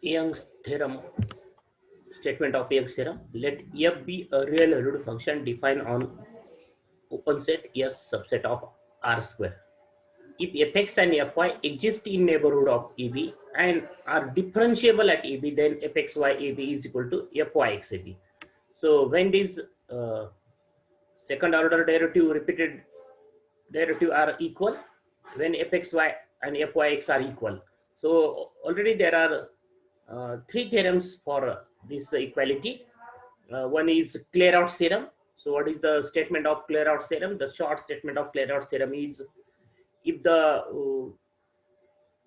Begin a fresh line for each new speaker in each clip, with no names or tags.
Young's theorem, statement of Young's theorem. Let f be a real valued function defined on open set S subset of R square. If fx and fy exist in neighborhood of AB and are differentiable at AB, then fxy_AB is equal to fyx_AB. So when these second order derivative, repeated derivative are equal, when fxy and fyx are equal. So already there are three theorems for this equality. One is Clairaut's theorem. So what is the statement of Clairaut's theorem? The short statement of Clairaut's theorem is, if the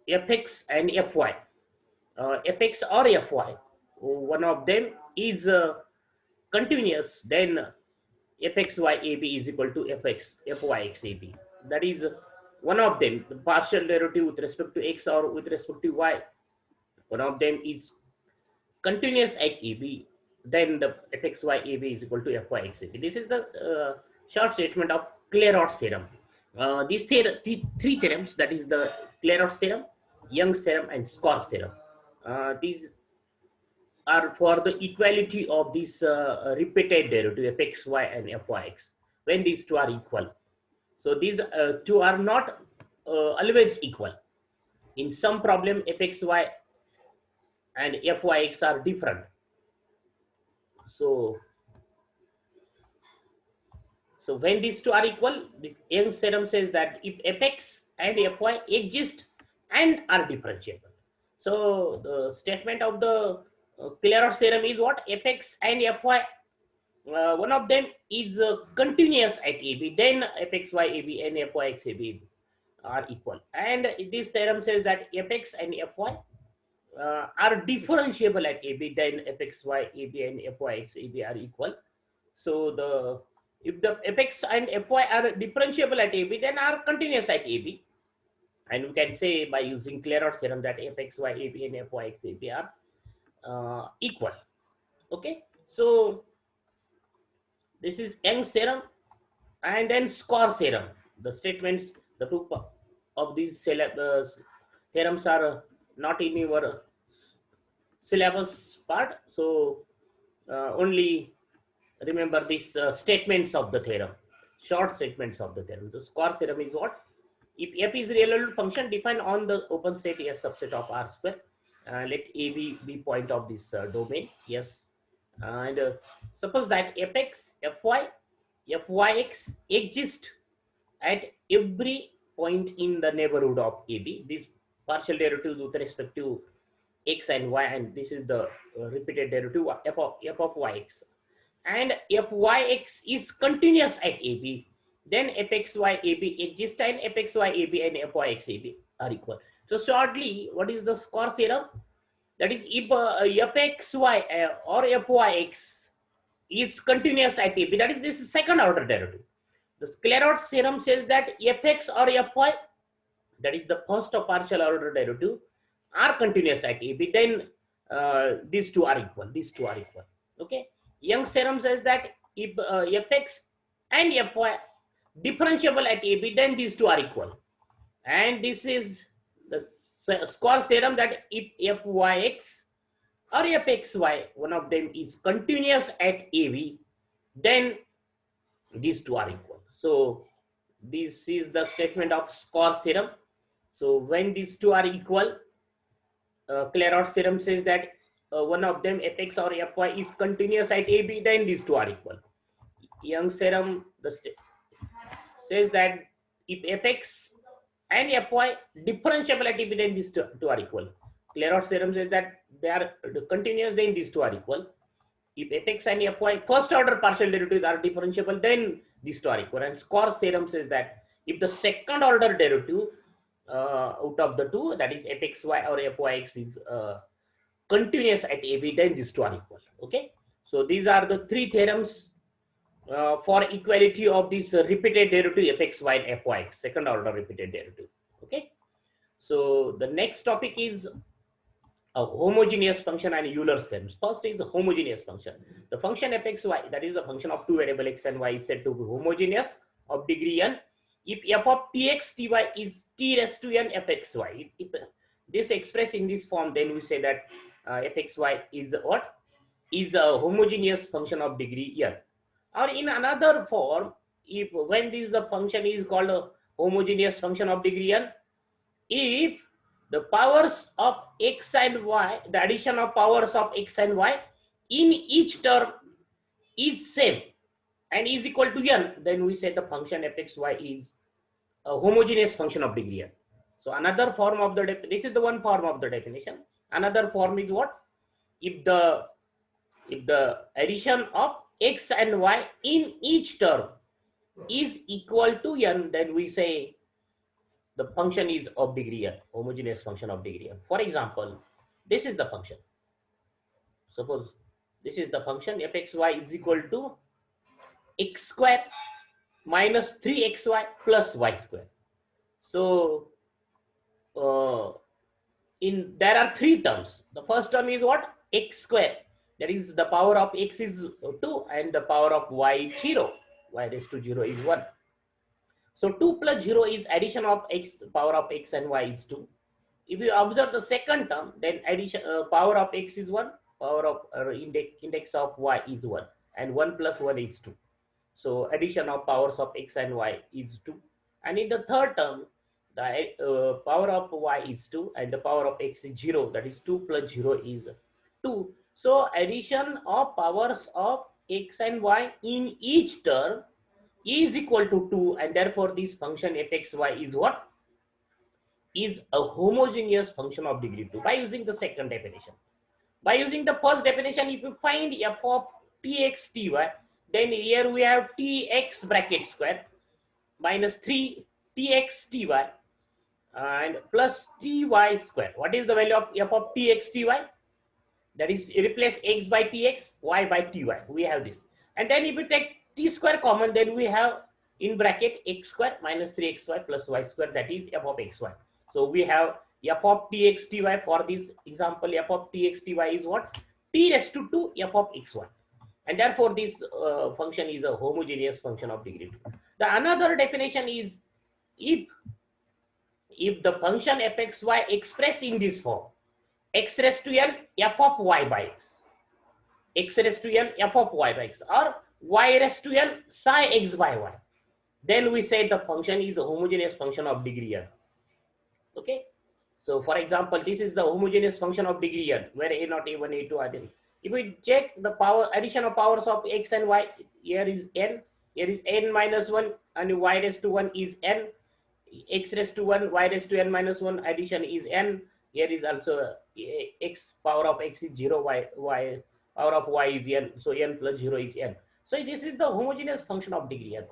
fx and fy, fx or fy, one of them is continuous, then fxy_AB is equal to fyx_AB. That is one of them, the partial derivative with respect to x or with respect to y, one of them is continuous at AB, then the fxy_AB is equal to fyx_AB. This is the short statement of Clairaut's theorem. These three theorems, that is the Clairaut's theorem, Young's theorem, and Sclerodes theorem. These are for the equality of this repeated derivative fxy and fyx when these two are equal. So these two are not always equal. In some problem, fxy and fyx are different. So when these two are equal, the Young's theorem says that if fx and fy exist and are differentiable. So the statement of the Clairaut's theorem is what? Fx and fy, one of them is continuous at AB, then fxy_AB and fyx_AB are equal. And this theorem says that fx and fy are differentiable at AB, then fxy_AB and fyx_AB are equal. So if the fx and fy are differentiable at AB, then are continuous at AB. And we can say by using Clairaut's theorem that fxy_AB and fyx_AB are equal. Okay, so this is Young's theorem, and then Sclerodes theorem. The statements, the two of these theorems are not in your syllabus part, so only remember these statements of the theorem, short statements of the theorem. The Sclerodes theorem is what? If f is real valued function defined on the open set S subset of R square, let AB be point of this domain, yes, and suppose that fx, fy, fyx exist at every point in the neighborhood of AB. This partial derivative with respect to x and y, and this is the repeated derivative f of yx, and fyx is continuous at AB, then fxy_AB exists and fxy_AB and fyx_AB are equal. So shortly, what is the Sclerodes theorem? That is, if fxy or fyx is continuous at AB, that is, this is second order derivative. The Sclerodes theorem says that fx or fy, that is the first of partial order derivative, are continuous at AB, then these two are equal. These two are equal. Okay. Young's theorem says that if fx and fy differentiable at AB, then these two are equal. And this is the Sclerodes theorem that if fyx or fxy, one of them is continuous at AB, then these two are equal. So this is the statement of Sclerodes theorem. So when these two are equal, Clairaut's theorem says that one of them, fx or fy, is continuous at AB, then these two are equal. Young's theorem says that if fx and fy differentiable at AB, then these two are equal. Clairaut's theorem says that they are continuous, then these two are equal. If fx and fy first order partial derivatives are differentiable, then these two are equal. And Sclerodes theorem says that if the second order derivative out of the two, that is fxy or fyx, is continuous at AB, then these two are equal. Okay, so these are the three theorems for equality of this repeated derivative fxy and fyx, second order repeated derivative. Okay, so the next topic is a homogeneous function and Euler's theorem. First is a homogeneous function. The function fxy, that is the function of two variable x and y, is said to be homogeneous of degree n if f of tx ty is t raised to n fxy. If this expressed in this form, then we say that fxy is what? Is a homogeneous function of degree n. Or in another form, if when this the function is called a homogeneous function of degree n, if the powers of x and y, the addition of powers of x and y in each term is same and is equal to n, then we say the function fxy is a homogeneous function of degree n. So another form of the this is the one form of the definition. Another form is what? If the addition of x and y in each term is equal to n, then we say the function is of degree n, homogeneous function of degree n. For example, this is the function. Suppose this is the function fxy is equal to x square minus 3xy plus y square. So in there are three terms. The first term is what? X square. That is the power of x is 2 and the power of y is 0. Y raised to 0 is 1. So 2 plus 0 is addition of x, power of x and y is 2. If you observe the second term, then addition power of x is 1, power of index of y is 1, and 1 plus 1 is 2. So addition of powers of x and y is 2. And in the third term, the power of y is 2 and the power of x is 0. That is 2 plus 0 is 2. So addition of powers of x and y in each term is equal to 2, and therefore this function fxy is what? Is a homogeneous function of degree 2 by using the second definition. By using the first definition, if you find f of tx ty, then here we have tx bracket square minus 3 tx ty and plus ty square. What is the value of f of tx ty? That is, replace x by tx, y by ty. We have this. And then if you take t square common, then we have in bracket x square minus 3xy plus y square, that is f of xy. So we have f of tx ty. For this example, f of tx ty is what? T raised to 2 f of xy. And therefore this function is a homogeneous function of degree 2. The another definition is if the function fxy expressed in this form, x raised to n f of y by x raised to n f of y by x, or y raised to n psi x by y, then we say the function is a homogeneous function of degree n. Okay, so for example, this is the homogeneous function of degree n, where a not a1 a2 are there. If we check the power addition of powers of x and y, here is n, here is n minus 1, and y raised to 1 is n, x raised to 1, y raised to n minus 1, addition is n. Here is also x, power of x is 0, y power of y is n, so n plus 0 is n. So this is the homogeneous function of degree n.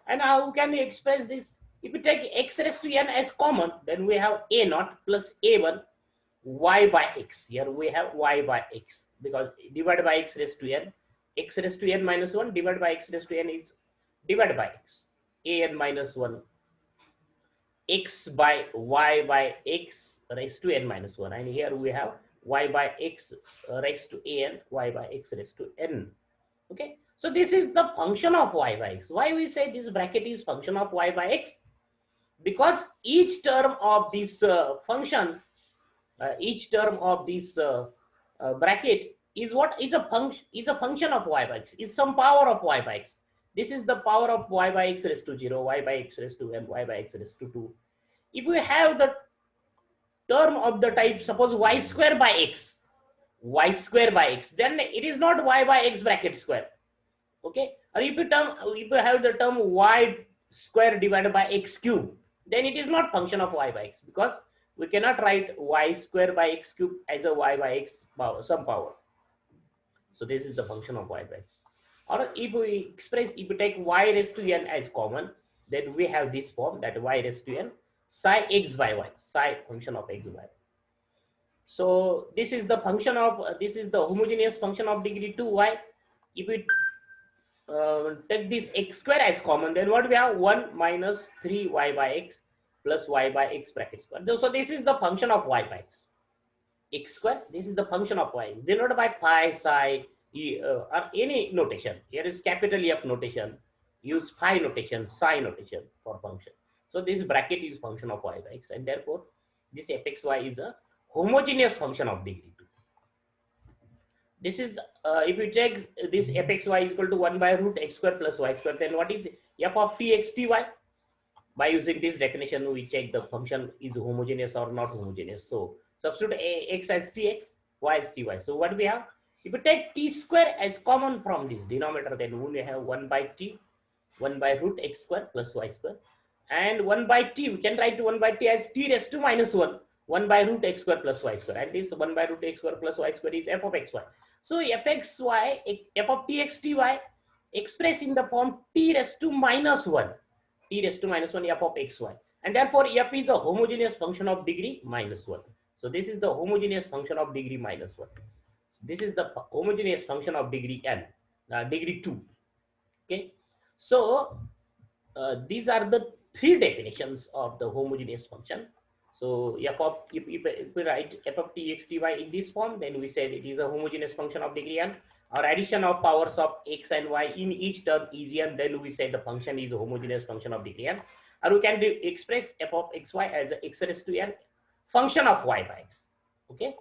And how can we express this? If we take x raised to n as common, then we have a naught plus a1 y by x. Here we have y by x, because divided by x raised to n, x raised to n minus 1 divided by x raised to n is divided by x, a n minus 1 x by y by x raised to n minus 1, and here we have y by x raised to a n, y by x raised to n. Okay, so this is the function of y by x. Why we say this bracket is function of y by x? Because each term of this function, each term of this bracket is what? Is a function of y by x, is some power of y by x. This is the power of y by x raised to 0, y by x raised to n, y by x raised to 2. If we have the term of the type, suppose y square by x, then it is not y by x bracket square. Okay, or if you have the term y square divided by x cube, then it is not function of y by x, because we cannot write y square by x cube as a y by x power, some power. So this is the function of y by x. Or if we take y raised to n as common, then we have this form, that y raised to n psi x by y, psi function of x by y. So this is the function of this is the homogeneous function of degree 2y. If we take this x square as common, then what we have? 1 minus 3y by x plus y by x bracket square. So this is the function of y by x. X square, this is the function of y, denoted by pi, psi, or any notation. Here is capital F notation. Use phi notation, psi notation for function. So this bracket is function of y by x, and therefore this fxy is a homogeneous function of degree 2. This is if you check this fxy is equal to 1 by root x square plus y square, then what is f of t x t y? By using this definition, we check the function is homogeneous or not homogeneous. So substitute x as tx, y as ty. So what we have? If you take t square as common from this denominator, then we only have 1 by t, 1 by root x square plus y square, and 1 by t, we can write 1 by t as t raised to minus 1, 1 by root x square plus y square, and this 1 by root x square plus y square is f of xy. So fxy, f of tx ty expressed in the form t raised to minus 1, t raised to minus 1 f of xy, and therefore f is a homogeneous function of degree minus 1. So this is the homogeneous function of degree minus 1. This is the homogeneous function of degree n, degree 2. Okay, so these are the three definitions of the homogeneous function. So if we write f of t x t y in this form, then we said it is a homogeneous function of degree n, or addition of powers of x and y in each term is n, then we say the function is a homogeneous function of degree n. Or we can express f of xy as x raised to n function of y by x, okay,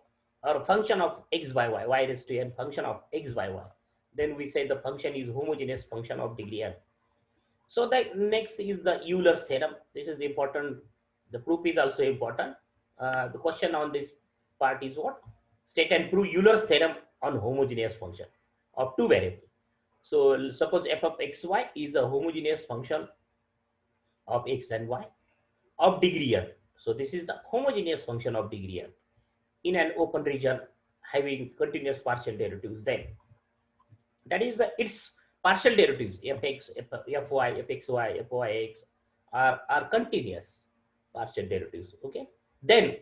or function of x by y, y raised to n function of x by y, then we say the function is homogeneous function of degree n. So the next is the Euler's theorem. This is important. The proof is also important. The question on this part is what? State and prove Euler's theorem on homogeneous function of two variables. So suppose f of xy is a homogeneous function of x and y of degree n. So this is the homogeneous function of degree n in an open region having continuous partial derivatives. Then that is its partial derivatives fx, fy, fxy, fyx are continuous partial derivatives. Okay, then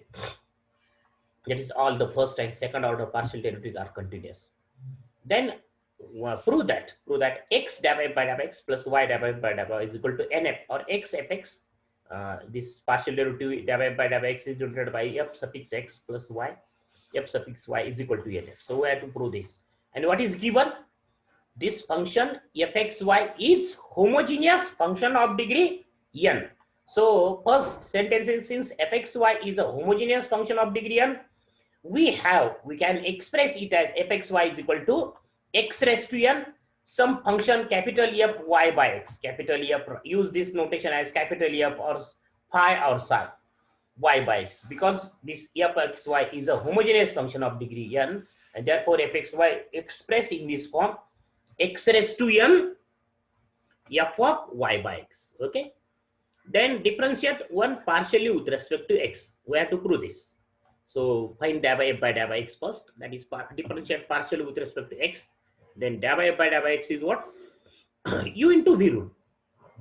that is all the first and second order partial derivatives are continuous. Then prove that x divided by x plus y divided by y is equal to nf or x fx. This partial derivative divided by x is denoted by f suffix x plus y, f suffix y is equal to nf. So we have to prove this. And what is given? This function fxy is homogeneous function of degree n. So first sentence is, since fxy is a homogeneous function of degree n, we can express it as fxy is equal to x raised to n some function capital F y by x. Capital F, use this notation as capital F or phi or psi y by x, because this fxy is a homogeneous function of degree n, and therefore fxy expressed in this form x raised to n f of y by x. Okay, then differentiate one partially with respect to x. We have to prove this. So find dou by f by dou by x first, that is differentiate partially with respect to x. Then dou by f by dou by x is what? u into v rule,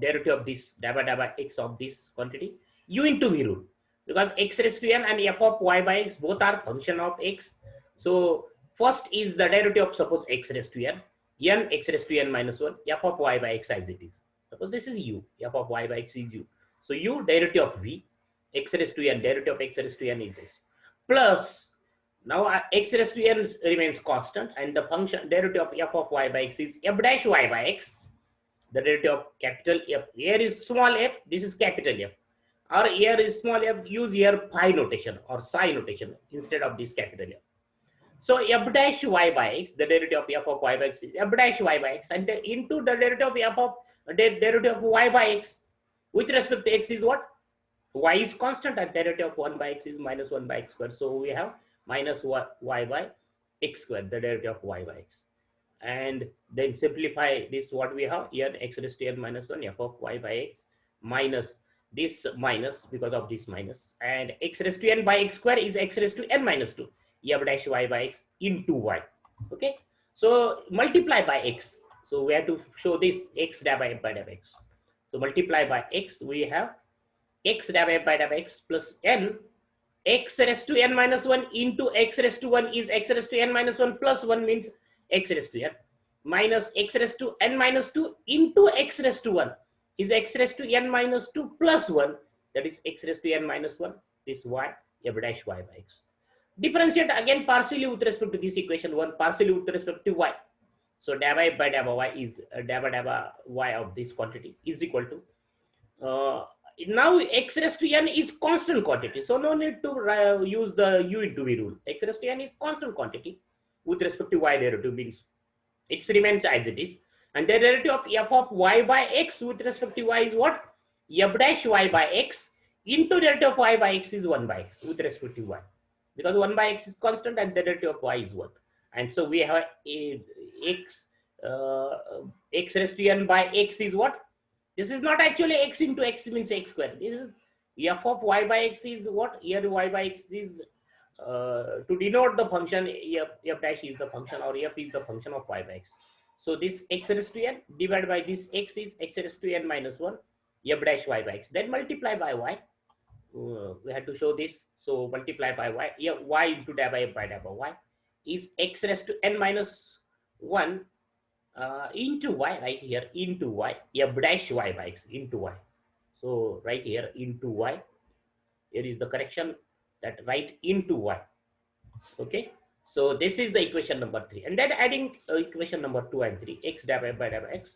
derivative of this dou by x of this quantity, u into v rule, because x raised to n and f of y by x both are function of x. So first is the derivative of, suppose, x raised to n, n x raised to n minus 1, f of y by x as it is. Suppose this is u, f of y by x is u. So u derivative of v, x raised to n, derivative of x raised to n is this. Plus, now x raised to n remains constant, and the function derivative of f of y by x is f dash y by x. The derivative of capital F, here is small f, this is capital F. Or here is small f, use here phi notation or psi notation instead of this capital F. So f dash y by x, the derivative of f of y by x is f dash y by x, and into the derivative of f of derivative of y by x with respect to x is what? Y is constant, and derivative of 1 by x is minus 1 by x square. So we have minus y by x square, the derivative of y by x. And then simplify this, what we have here, x raised to n minus 1 f of y by x minus this minus because of this minus, and x raised to n by x square is x raised to n minus 2 f dash y by x into y. Okay, so multiply by x. So we have to show this x divided by x. So multiply by x, we have x divided by x plus n, x raised to n minus 1 into x raised to 1 is x raised to n minus 1 plus 1 means x raised to n, minus x raised to n minus 2 into x raised to 1 is x raised to n minus 2 plus 1, that is x raised to n minus 1, this y, f dash y by x. Differentiate again partially with respect to this equation 1, partially with respect to y. So dou by dou y is dou y of this quantity is equal to, now x raised to n is constant quantity, so no need to use the u into v rule. X raised to n is constant quantity. with respect to y derivative means it remains as it is. And the derivative of f of y by x with respect to y is what? F dash y by x into derivative of y by x is 1 by x with respect to y. Because 1 by x is constant and the derivative of y is 1. And so we have a x, x raised to n by x is what? This is not actually x into x means x square. This is f of y by x is what? Here y by x is to denote the function f dash is the function or f is the function of y by x. So this x raised to n divided by this x is x raised to n minus 1 f dash y by x. Then multiply by y. We had to show this. So multiply by y. Y into dabba f by dabba y is x raised to n minus 1 into y right here into y f dash y by x into y. So right here into y. Here is the correction that write into y. Okay. So this is the equation number 3. And then adding equation number 2 and 3, x dabba f by dabba x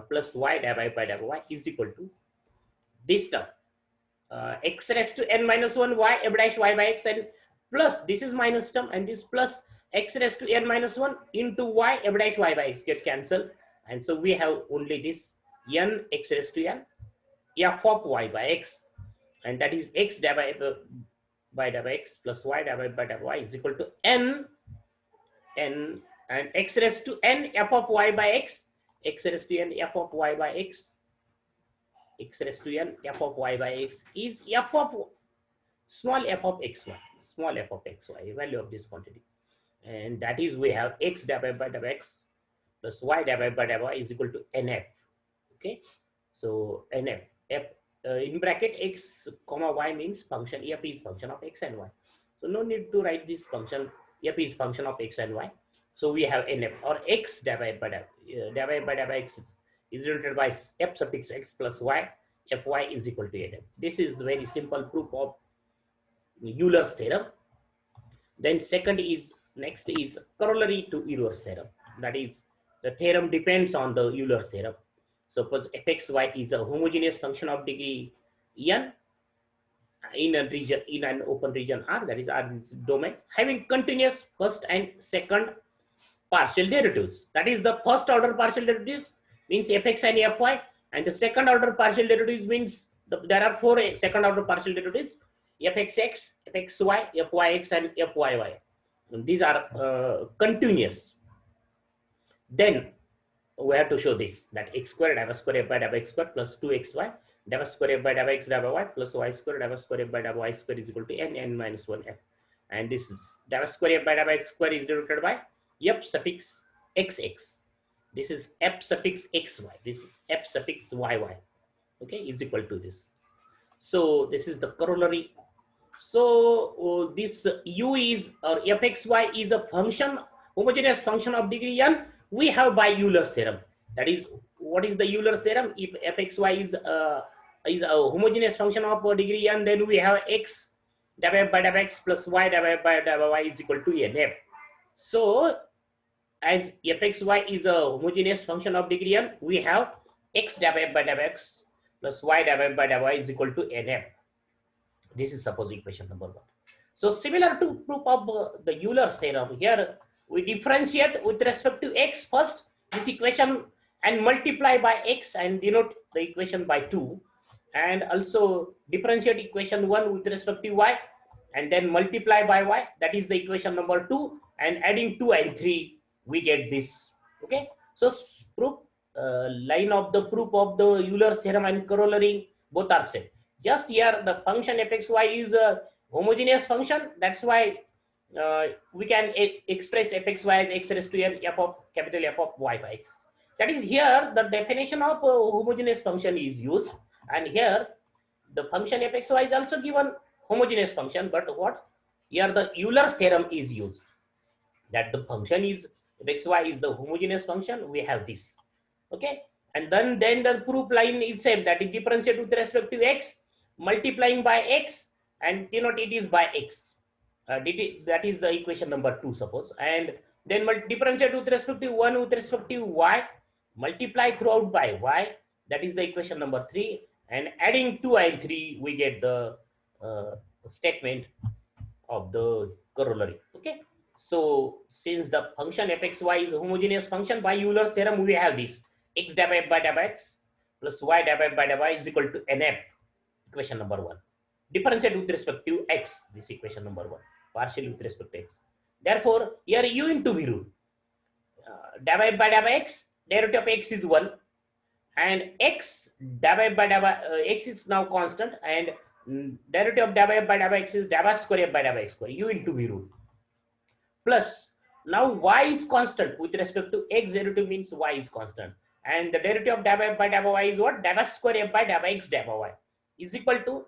plus y dabba f by dabba y is equal to this term. X raised to n minus 1 y f dash y by x and plus this is minus term and this plus x raised to n minus 1 into y f dash y by x get cancelled. And so we have only this n x raised to n f of y by x, and that is x dabba f by dabba x plus y dabba f by dabba y is equal to n and x raised to n f of y by x, x raised to n f of y by x, x raised to n f of y by x is f of small f of xy, small f of xy, value of this quantity. And that is we have x dabba f by dabba x plus y dabba f by dabba y is equal to nf. Okay, so nf f in bracket x comma y means function f is function of x and y. So no need to write this function f is function of x and y. So we have nf or x dabba f by dabba x is denoted by f suffix x plus y, fy is equal to nf. This is very simple proof of Euler's theorem. Then next is corollary to Euler's theorem. That is, the theorem depends on the Euler's theorem. Suppose fxy is a homogeneous function of degree n in a region, in an open region R, that is R is domain, having continuous first and second partial derivatives. That is, the first order partial derivatives means fx and fy, and the second order partial derivatives means there are 4 second order partial derivatives: fxx, fxy, fyx, and fyy. And these are continuous. Then we have to show this, that x squared dabba square f by dabba x squared plus 2xy dabba square f by dabba x dabba y plus y squared dabba square f by dabba y squared is equal to n minus 1 f. And this is dabba square f by dabba x squared is denoted by f suffix xx. This is f suffix xy. This is f suffix yy. Okay, is equal to this. So this is the corollary. So this u is, or fxy is a function, homogeneous function of degree n we have by Euler's theorem. That is, what is the Euler's theorem? If fxy is a homogeneous function of degree n, then we have x dabba f by dabba x plus y dabba f by dabba y is equal to nf. So as fxy is a homogeneous function of degree n, we have x dabba f by dabba x plus y dabba f by dabba y is equal to nf. This is suppose equation number 1. So similar to proof of the Euler's theorem, here we differentiate with respect to x first this equation and multiply by x and denote the equation by 2, and also differentiate equation 1 with respect to y and then multiply by y, that is the equation number 2, and adding 2 and 3 we get this. Okay, so proof line of the proof of the Euler's theorem and corollary both are same. Just here the function fxy is a homogeneous function, that's why we can express fxy as x raised to n f of capital F of y by x. That is, here the definition of homogeneous function is used, and here the function fxy is also given homogeneous function, but what here the Euler's theorem is used, that the function is fxy is the homogeneous function. We have this. Okay, and then the proof line is same, that is differentiate with respect to x, multiplying by x and denote it is by x. That is the equation number 2 suppose, and then differentiate with respect to 1 with respect to y, multiply throughout by y, that is the equation number 3, and adding 2 and 3 we get the statement of the corollary. Okay, So since the function fxy is homogeneous function, by Euler's theorem we have this x dab by dab x plus y dab by dab y is equal to nf, equation number 1. Differentiate with respect to x, this equation number 1, partially with respect to x. Therefore here u into v rule, dab by dab x, derivative of x is 1, and x dab by dab x is now constant, and derivative of dab by dab x is dab square f by dab x square, u into v rule, plus now y is constant with respect to x, derivative means y is constant, and the derivative of dab by dab y is what, dab square f by dab x dab y is equal to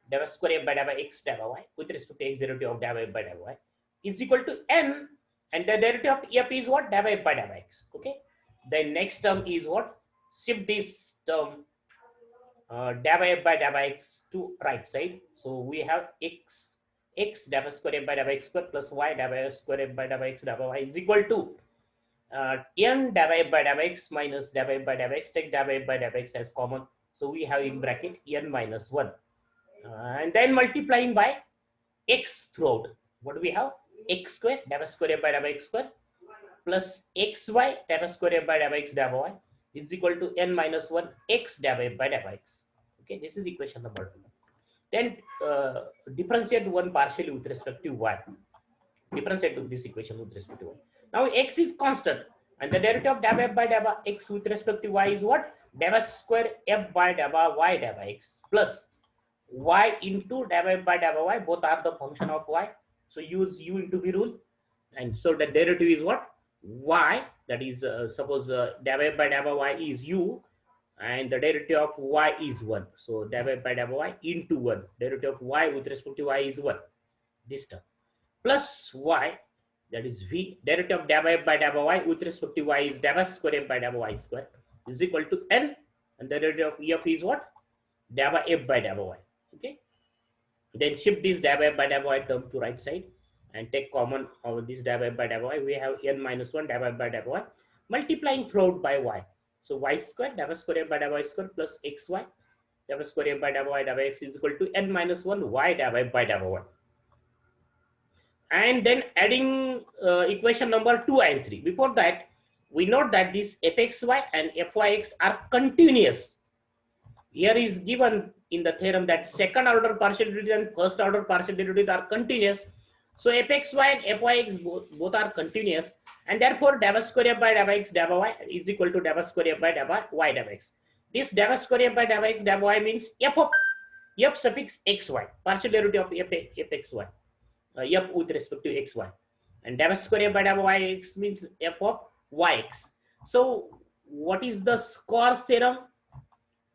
dab square f by dab x dab y with respect to x, derivative of dab by dab y is equal to n, and the derivative of f is what, dab by dab x. Okay, then next term is what, shift this term dab by dab x to right side, so we have x dab square f by dab x square plus y dab square f by dab x dab y is equal to n dab by dab x minus dab by dab x. Take dab by dab x as common, so we have in bracket n minus 1, and then multiplying by x throughout, what do we have, x square dab square f by dab x square plus xy dab square f by dab x dab y is equal to n minus 1 x dab by dab x. Okay, this is equation number 2. Then differentiate one partially with respect to y. Differentiate to this equation with respect to y. Now x is constant, and the derivative of dab f by dab x with respect to y is what, dab square f by dab y dab x plus y into dab f by dab y, both are the function of y, so use u into v rule, and so the derivative is what, y, that is suppose dab f by dab y is u, and the derivative of y is 1, so dab f by dab y into 1, derivative of y with respect to y is 1, this term, plus y, that is v, derivative of dab f by dab y with respect to y is dab square f by dab y square is equal to n, and the derivative of f is what, dab f by dab y. Okay, then shift this dab f by dab y term to right side and take common of this dab f by dab y, we have n minus 1 dab f by dab y multiplying throughout by y, so y square dab square f by dab y square plus xy dab square f by dab y dab x is equal to n minus 1 y dab f by dab y. And then adding equation number 2 and 3. Before that, we note that this fxy and fyx are continuous. Here is given in the theorem that second order partial derivatives and first order partial derivatives are continuous. So fxy and fyx both are continuous, and therefore dab square f by dab x dab y is equal to dab square f by dab y dab x. This dab square f by dab x dab y means f of f suffix xy, partial derivative of fxy. F with respect to xy, and dab square f by dab yx means f of yx. So what is the Sclerodes theorem?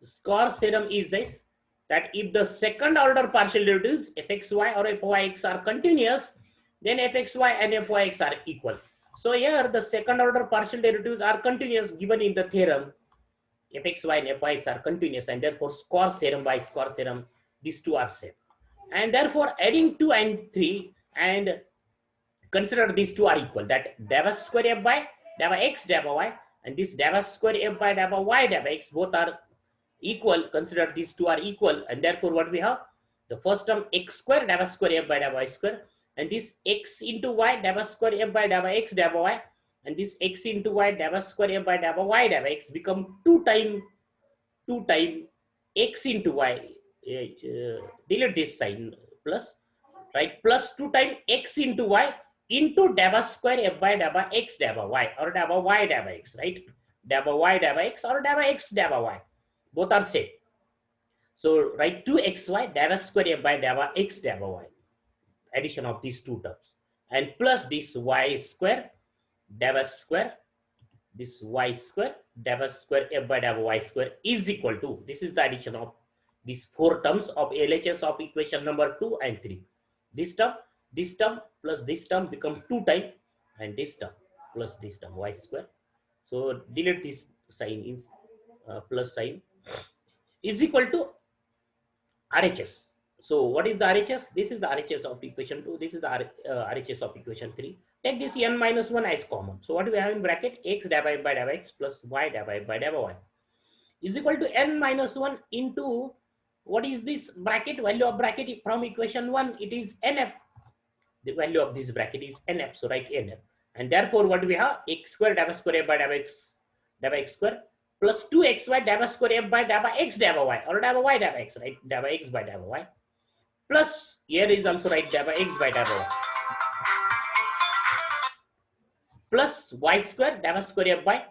The Sclerodes theorem is this, that if the second order partial derivatives fxy or fyx are continuous, then fxy and fyx are equal. So here the second order partial derivatives are continuous given in the theorem, fxy and fyx are continuous, and therefore Sclerodes theorem, by Sclerodes theorem these two are same, and therefore adding 2 and 3 and consider these two are equal, that dab square f by dab x dab y and this dab square f by dab y dab x both are equal, consider these two are equal, and therefore what we have, the first term x square dab square f by dab y square, and this x into y dab square f by dab x dab y, and this x into y dab square f by dab y dab x become 2 time x into y, delete this sign, plus, right, plus 2 times x into y into dab square f by dab x dab y or dab y dab x, right, dab y dab x or dab x dab y, both are same. So write 2xy dab square f by dab x dab y, addition of these two terms, and plus this y square dab square, this y square dab square f by dab y square is equal to, this is the addition of these 4 terms of LHS of equation number 2 and 3. This term plus this term become 2 times, and this term plus this term y square. So delete this sign, is plus sign, is equal to RHS. So what is the RHS? This is the RHS of equation 2. This is the RHS of equation 3. Take this n minus 1 as common. So what do we have in bracket? X dab by dab x plus y dab by dab y is equal to n minus 1 into, what is this bracket, value of bracket from equation 1, it is nf, the value of this bracket is nf, so write nf. And therefore what we have, x square dabba square f by dabba x square plus 2xy dabba square f by dabba x dabba y, or dabba y dabba x, right? Dabba x by dabba y, plus here is also right dabba x by dabba y, plus y square dabba square f by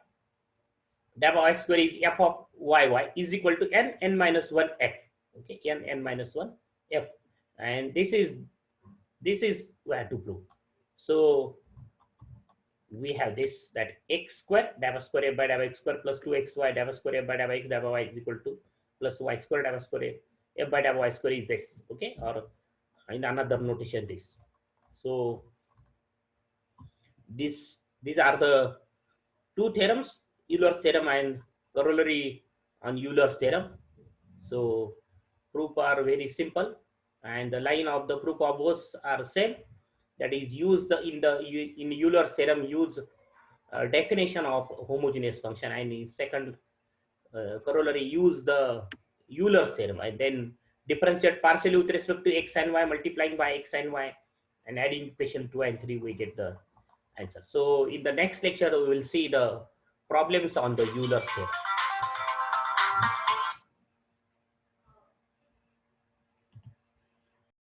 dabba y square is f of y is equal to n minus 1 f. Okay, n minus 1 f. And this is we have to prove. So we have this, that x square dabba square f by dabba x square plus 2xy dabba square f by dabba x dabba y is equal to plus y square dabba square f by dabba y square is this. Okay, or in another notation this. So these are the two theorems, Euler's theorem and corollary on Euler's theorem. So proof are very simple, and the line of the proof of both are same. That is, use the in Euler's theorem, use definition of homogeneous function, and in second corollary use the Euler's theorem, and then differentiate partially with respect to x and y, multiplying by x and y, and adding equation 2 and 3, we get the answer. So in the next lecture we will see the problems on the Euler's theorem.